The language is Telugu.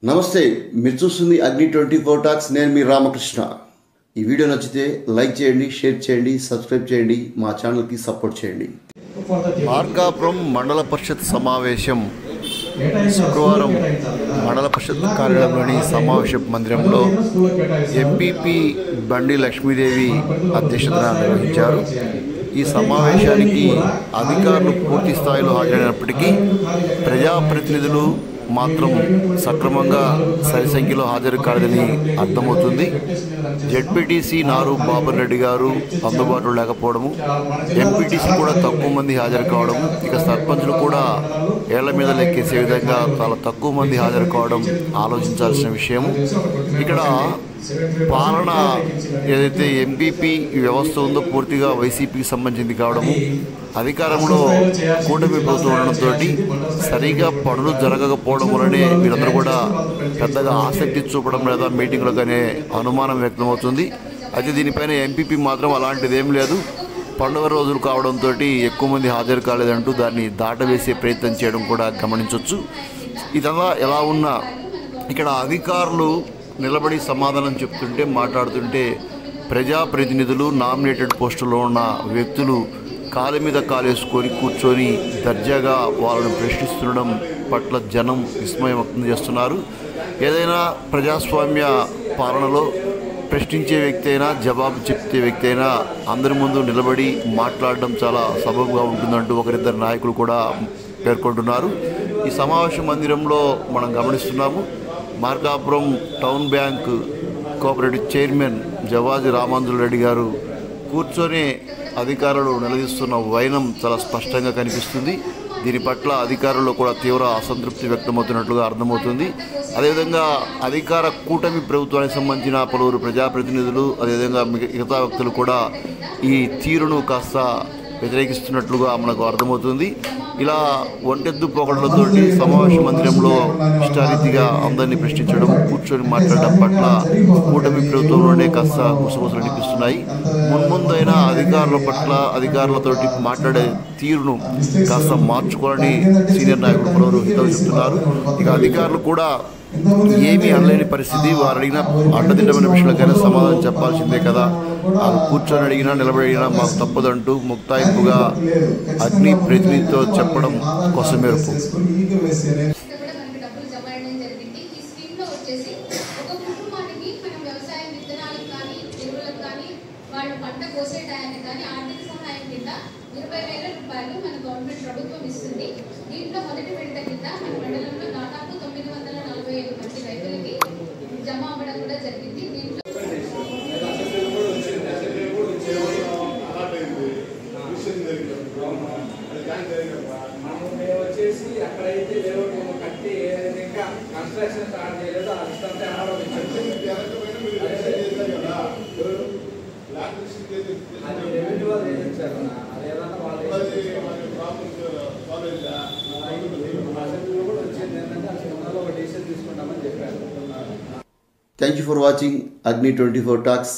నమస్తే, మీరు చూస్తుంది అగ్ని 24 టాక్స్. నేను మీ రామకృష్ణ. ఈ వీడియో నచ్చితే లైక్ చేయండి, షేర్ చేయండి, సబ్స్క్రైబ్ చేయండి, మా ఛానల్కి సపోర్ట్ చేయండి. మార్కాపురం మండల పరిషత్ సమావేశం శుక్రవారం మండల పరిషత్ కార్యాలయంలోని సమావేశ మందిరంలో ఎంపీపీ బండి లక్ష్మీదేవి అధ్యక్షతన నిర్వహించారు. ఈ సమావేశానికి అధికారులు పూర్తి స్థాయిలో హాజరైనప్పటికీ ప్రజాప్రతినిధులు మాత్రం సక్రమంగా సరి సంఖ్యలో హాజరు కాలేదని అర్థమవుతుంది. జెడ్పీటీసీ నారు బాబర్ రెడ్డి గారు అందుబాటులో లేకపోవడము, ఎంపీటీసీ కూడా తక్కువ మంది హాజరు కావడం, ఇక సర్పంచులు కూడా ఏళ్ల మీద లెక్కేసే విధంగా చాలా తక్కువ మంది హాజరు కావడం ఆలోచించాల్సిన విషయము. ఇక్కడ పాలన ఏదైతే ఎంపీపీ వ్యవస్థ ఉందో పూర్తిగా వైసీపీకి సంబంధించింది కావడము, అధికారంలో కూటమి ప్రభుత్వం ఉండడంతో సరిగా పనులు జరగకపోవడం వల్లనే వీరందరూ కూడా పెద్దగా ఆసక్తి చూపడం లేదా మీటింగ్లకు అనే అనుమానం వ్యక్తమవుతుంది. అయితే దీనిపైన ఎంపీపీ మాత్రం అలాంటిదేం లేదు, పండుగ రోజులు కావడంతో ఎక్కువ మంది హాజరు కాలేదంటూ దాన్ని దాటవేసే ప్రయత్నం చేయడం కూడా గమనించవచ్చు. ఇదంతా ఎలా ఉన్నా ఇక్కడ అధికారులు నిలబడి సమాధానం చెప్తుంటే మాట్లాడుతుంటే ప్రజాప్రతినిధులు నామినేటెడ్ పోస్టులో ఉన్న వ్యక్తులు కాలు మీద కాలేసుకొని కూర్చొని దర్జాగా వాళ్ళను ప్రశ్నిస్తుండడం పట్ల జనం విస్మయం వ్యక్తం చేస్తున్నారు. ఏదైనా ప్రజాస్వామ్య పాలనలో ప్రశ్నించే వ్యక్తి అయినా జవాబు చెప్తే వ్యక్తి అయినా అందరి ముందు నిలబడి మాట్లాడడం చాలా సబబుగా ఉంటుందంటూ ఒకరిద్దరు నాయకులు కూడా పేర్కొంటున్నారు. ఈ సమావేశ మందిరంలో మనం గమనిస్తున్నాము, Markapuram town bank cooperative chairman Javaji Ramanjula Reddy గారు కూర్చొని అధికారులు నిలదీస్తున్న వైనం చాలా స్పష్టంగా కనిపిస్తుంది. దీని పట్ల అధికారుల్లో కూడా తీవ్ర అసంతృప్తి వ్యక్తమవుతున్నట్లుగా అర్థమవుతుంది. అదేవిధంగా అధికార కూటమి ప్రభుత్వానికి సంబంధించిన పలువురు ప్రజాప్రతినిధులు అదేవిధంగా మిగతా వ్యక్తులు కూడా ఈ తీరును కాస్త వ్యతిరేకిస్తున్నట్లుగా మనకు అర్థమవుతుంది. ఇలా ఒంటెద్దు పొగడలతో సమావేశ మందిరంలో ఇష్టారీతిగా అందరినీ ప్రశ్నించడం, కూర్చొని మాట్లాడడం పట్ల కూటమి ప్రభుత్వంలోనే కాస్త గుసగుసలు అనిపిస్తున్నాయి. మున్ముందైనా అధికారుల పట్ల అధికారులతోటి మాట్లాడే తీరును కాస్త మార్చుకోవాలని సీనియర్ నాయకులు పలువురు హితవు చెప్తున్నారు. ఇక అధికారులు కూడా ఏమీ అనలేని పరిస్థితి, వారు అడిగిన అడ్డదిడ్డమైన విషయాలకైనా సమాధానం చెప్పాల్సిందే కదా, వాళ్ళు కూర్చొని అడిగినా నిలబడి అడిగినా మాకు తప్పదంటూ ముక్తాయింపుగా అగ్ని ప్రతినిధితో చెప్పడం కొసమెరుపు. దీంట్లో మొదటి విడత కింద మన మండలంలో దాదాపు 945 మంది రైతులకి జమ అవ్వడం కూడా జరిగింది. దీంట్లో వచ్చేసి అక్కడైతే కట్టి ఇంకా కన్స్ట్రక్షన్ స్టార్ట్ చేయలేదు, అది రెవెన్యూ వాళ్ళు వేయించారు. అదేదన్నా వాళ్ళు అసెంబ్లీలో కూడా వచ్చేది ఏంటంటే అసలు ఒక డిసిషన్ తీసుకుంటామని చెప్పారు. థ్యాంక్ యూ ఫర్ వాచింగ్ అగ్ని 24 టాక్స్.